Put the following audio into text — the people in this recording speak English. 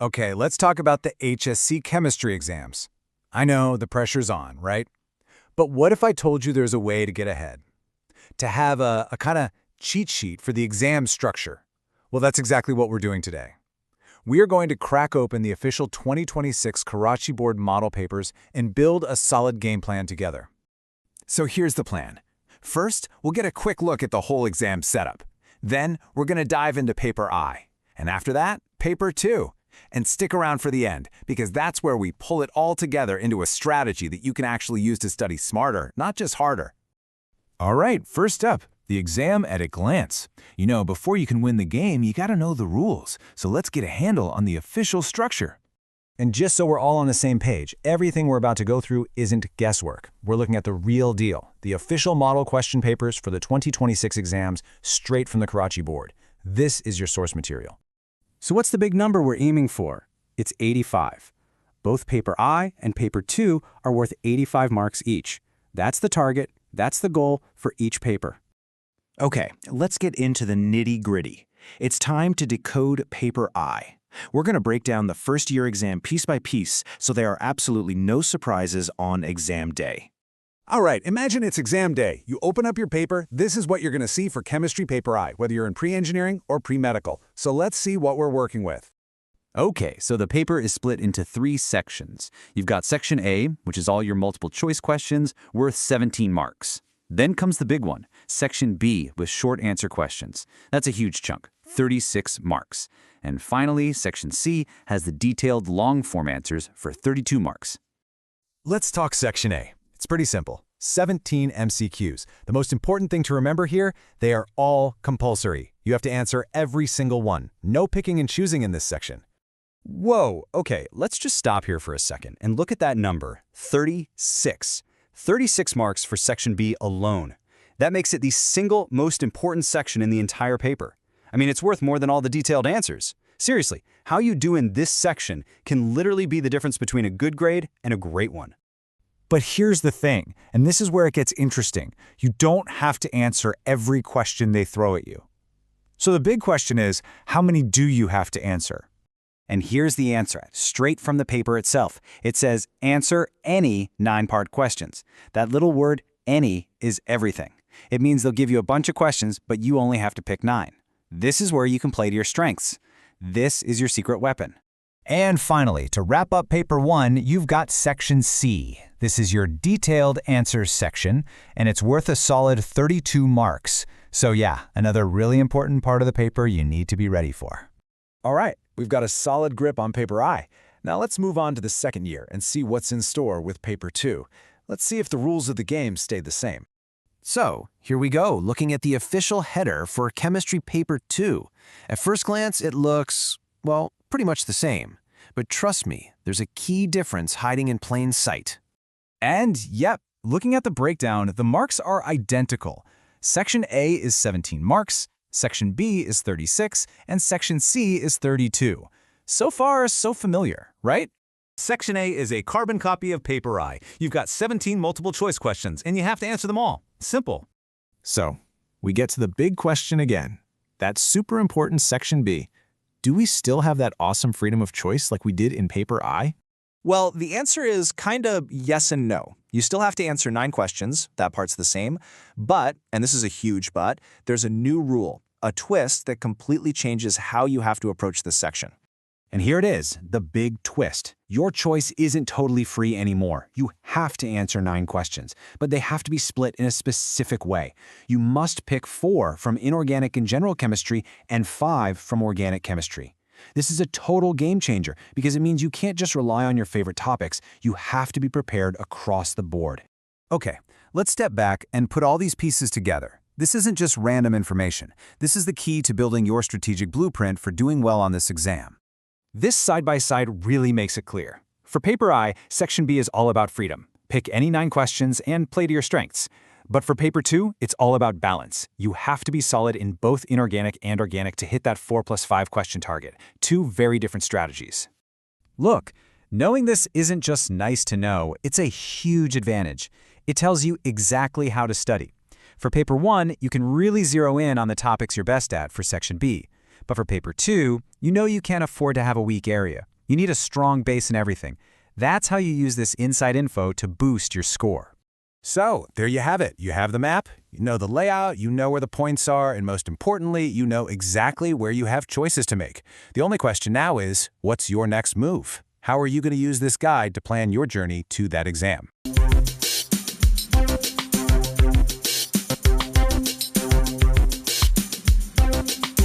Okay, let's talk about the HSC chemistry exams. I know the pressure's on, right? But what if I told you there's a way to get ahead? To have a kind of cheat sheet for the exam structure? Well, that's exactly what we're doing today. We are going to crack open the official 2026 Karachi Board model papers and build a solid game plan together. So here's the plan. First, we'll get a quick look at the whole exam setup. Then, we're going to dive into paper I. And after that, paper 2. And stick around for the end, because that's where we pull it all together into a strategy that you can actually use to study smarter, not just harder. All right, first up, the exam at a glance. You know, before you can win the game, you gotta know the rules. So let's get a handle on the official structure. And just so we're all on the same page, everything we're about to go through isn't guesswork. We're looking at the real deal, the official model question papers for the 2026 exams straight from the Karachi Board. This is your source material. So what's the big number we're aiming for? It's 85. Both paper I and paper 2 are worth 85 marks each. That's the target, that's the goal for each paper. Okay, let's get into the nitty-gritty. It's time to decode paper I. We're going to break down the first-year exam piece by piece so there are absolutely no surprises on exam day. All right, imagine it's exam day. You open up your paper, this is what you're going to see for chemistry paper I, whether you're in pre-engineering or pre-medical. So let's see what we're working with. Okay, so the paper is split into 3 sections. You've got section A, which is all your multiple choice questions, worth 17 marks. Then comes the big one, section B, with short answer questions. That's a huge chunk, 36 marks. And finally, section C has the detailed long-form answers for 32 marks. Let's talk section A. It's pretty simple. 17 MCQs. The most important thing to remember here, they are all compulsory. You have to answer every single one. No picking and choosing in this section. Whoa, okay, let's just stop here for a second and look at that number, 36. 36 marks for section B alone. That makes it the single most important section in the entire paper. I mean, it's worth more than all the detailed answers. Seriously, how you do in this section can literally be the difference between a good grade and a great one. But here's the thing, and this is where it gets interesting. You don't have to answer every question they throw at you. So the big question is, how many do you have to answer? And here's the answer, straight from the paper itself. It says, answer any 9-part questions. That little word, any, is everything. It means they'll give you a bunch of questions, but you only have to pick 9. This is where you can play to your strengths. This is your secret weapon. And finally, to wrap up paper 1, you've got section C. This is your detailed answers section, and it's worth a solid 32 marks. So yeah, another really important part of the paper you need to be ready for. All right, we've got a solid grip on paper I. Now let's move on to the second year and see what's in store with paper 2. Let's see if the rules of the game stay the same. So, here we go, looking at the official header for chemistry paper 2. At first glance, it looks, well, pretty much the same. But trust me, there's a key difference hiding in plain sight. And yep, looking at the breakdown, the marks are identical. Section A is 17 marks, Section B is 36, and Section C is 32. So far, so familiar, right? Section A is a carbon copy of paper I. You've got 17 multiple choice questions, and you have to answer them all. Simple. So, we get to the big question again. That super important Section B. Do we still have that awesome freedom of choice like we did in paper I? Well, the answer is kind of yes and no. You still have to answer 9 questions, that part's the same, but, and this is a huge but, there's a new rule, a twist that completely changes how you have to approach this section. And here it is, the big twist. Your choice isn't totally free anymore. You have to answer 9 questions, but they have to be split in a specific way. You must pick 4 from inorganic and general chemistry and 5 from organic chemistry. This is a total game changer because it means you can't just rely on your favorite topics. You have to be prepared across the board. Okay, let's step back and put all these pieces together. This isn't just random information. This is the key to building your strategic blueprint for doing well on this exam. This side-by-side really makes it clear. For paper I, Section B is all about freedom. Pick any 9 questions and play to your strengths. But for paper 2, it's all about balance. You have to be solid in both inorganic and organic to hit that 4+5 question target. 2 very different strategies. Look, knowing this isn't just nice to know, it's a huge advantage. It tells you exactly how to study. For paper 1, you can really zero in on the topics you're best at for Section B. But for paper 2, you know you can't afford to have a weak area. You need a strong base in everything. That's how you use this inside info to boost your score. So, there you have it. You have the map, you know the layout, you know where the points are, and most importantly, you know exactly where you have choices to make. The only question now is, what's your next move? How are you going to use this guide to plan your journey to that exam?